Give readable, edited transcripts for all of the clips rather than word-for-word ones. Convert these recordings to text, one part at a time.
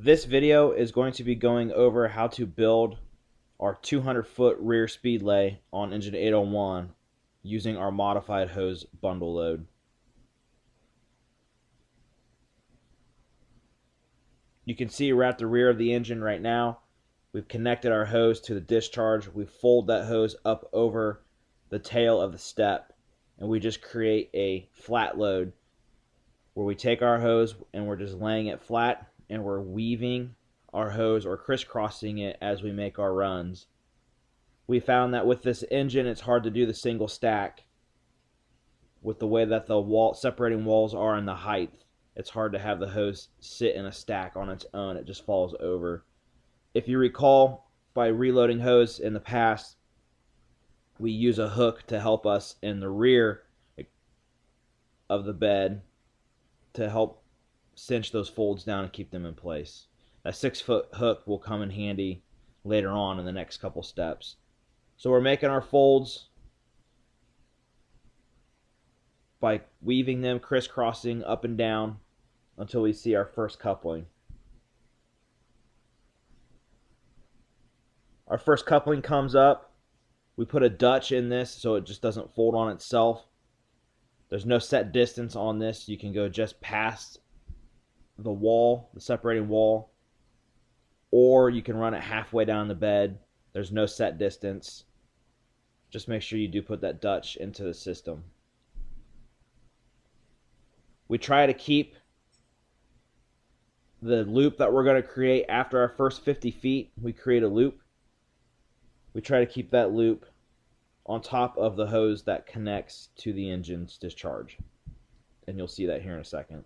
This video is going to be going over how to build our 200-foot rear speed lay on engine 801 using our modified hose bundle load. You can see we're at the rear of the engine right now. We've connected our hose to the discharge. We fold that hose up over the tail of the step, and we just create a flat load where we take our hose and we're just laying it flat, and we're weaving our hose or crisscrossing it as we make our runs. We found that with this engine, it's hard to do the single stack with the way that the separating walls are and the height. It's hard to have the hose sit in a stack on its own. It just falls over. If you recall, by reloading hose in the past, we use a hook to help us in the rear of the bed to help cinch those folds down and keep them in place. That 6-foot hook will come in handy later on in the next couple steps. So we're making our folds by weaving them, crisscrossing up and down until we see our first coupling. Our first coupling comes up. We put a Dutch in this so it just doesn't fold on itself. There's no set distance on this. You can go just past the wall, the separating wall, or you can run it halfway down the bed. There's no set distance. Just make sure you do put that Dutch into the system. We try to keep the loop that we're going to create after our first 50 feet. We create a loop. We try to keep that loop on top of the hose that connects to the engine's discharge. And you'll see that here in a second.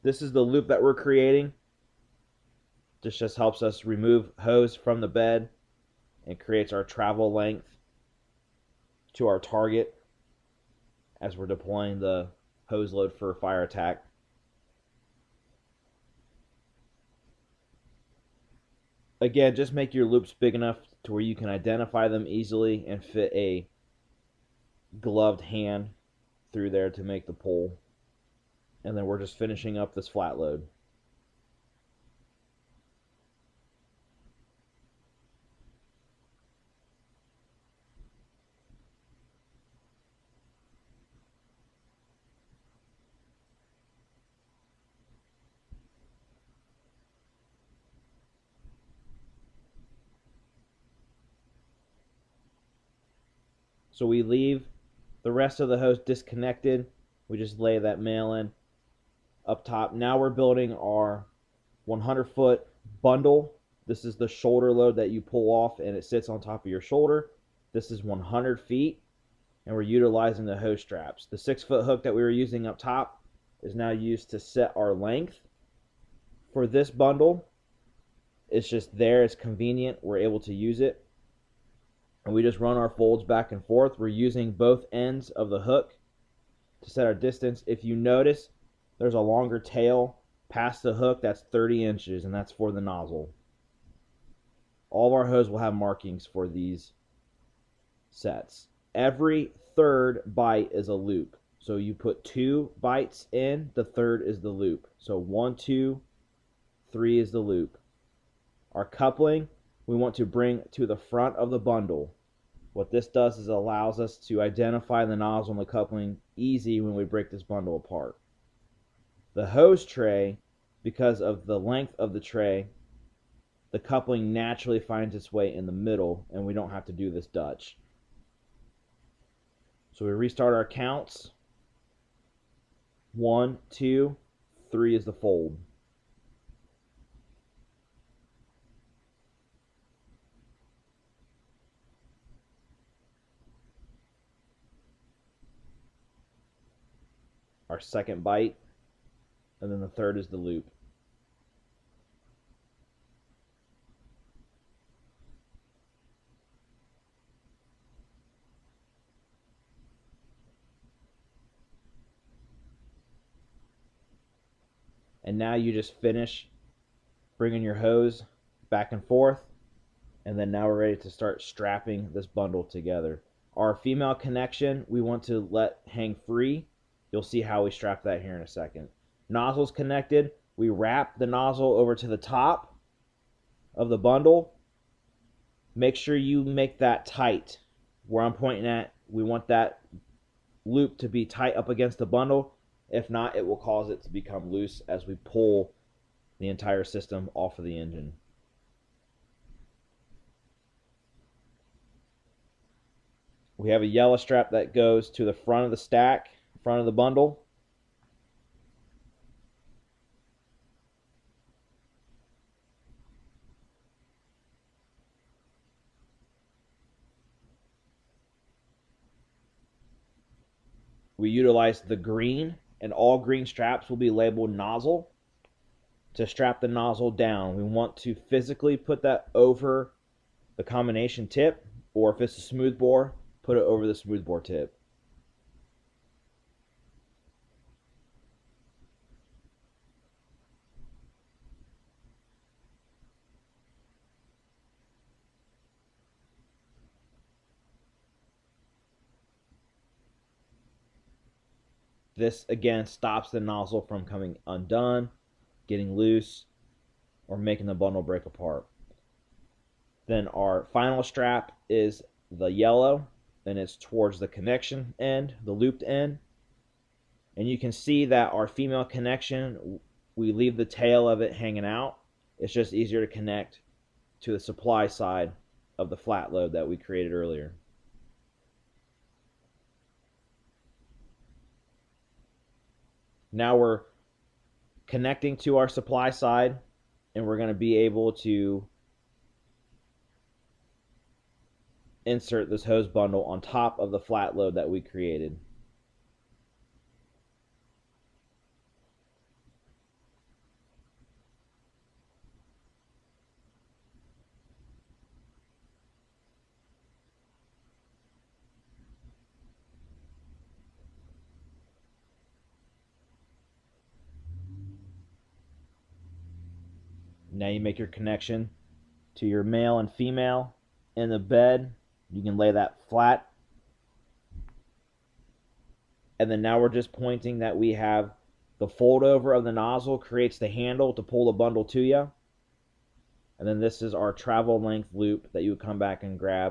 This is the loop that we're creating. This just helps us remove hose from the bed and creates our travel length to our target as we're deploying the hose load for fire attack. Again, just make your loops big enough to where you can identify them easily and fit a gloved hand through there to make the pull. And then we're just finishing up this flat load. So we leave the rest of the hose disconnected. We just lay that male in up top. Now we're building our 100-foot bundle. This is the shoulder load that you pull off and it sits on top of your shoulder. This is 100 feet, and we're utilizing the hose straps. The 6-foot hook that we were using up top is now used to set our length for this bundle. It's just there, it's convenient, we're able to use it. And we just run our folds back and forth. We're using both ends of the hook to set our distance. If you notice, there's a longer tail past the hook that's 30 inches, and that's for the nozzle. All of our hose will have markings for these sets. Every third bite is a loop. So you put 2 bites in, the third is the loop. So 1, 2, 3 is the loop. Our coupling, we want to bring to the front of the bundle. What this does is allows us to identify the nozzle and the coupling easy when we break this bundle apart. The hose tray, because of the length of the tray, the coupling naturally finds its way in the middle, and we don't have to do this Dutch. So we restart our counts. 1, 2, 3 is the fold. Our second bite, and then the third is the loop. And now you just finish bringing your hose back and forth And then now we're ready to start strapping this bundle together. Our female connection, we want to let hang free. You'll see how we strap that here in a second. Nozzle's connected. We wrap the nozzle over to the top of the bundle. Make sure you make that tight. Where I'm pointing at, we want that loop to be tight up against the bundle. If not, it will cause it to become loose as we pull the entire system off of the engine. We have a yellow strap that goes to the front of the stack, front of the bundle. We utilize the green, and all green straps will be labeled nozzle to strap the nozzle down. We want to physically put that over the combination tip, or if it's a smooth bore, put it over the smooth bore tip. This again stops the nozzle from coming undone, getting loose, or making the bundle break apart. Then our final strap is the yellow, and it's towards the connection end, the looped end. And you can see that our female connection, we leave the tail of it hanging out. It's just easier to connect to the supply side of the flat load that we created earlier. Now we're connecting to our supply side, and we're going to be able to insert this hose bundle on top of the flat load that we created. Now you make your connection to your male and female in the bed. You can lay that flat. And then now we're just pointing that we have the fold over of the nozzle creates the handle to pull the bundle to you. And then this is our travel length loop that you would come back and grab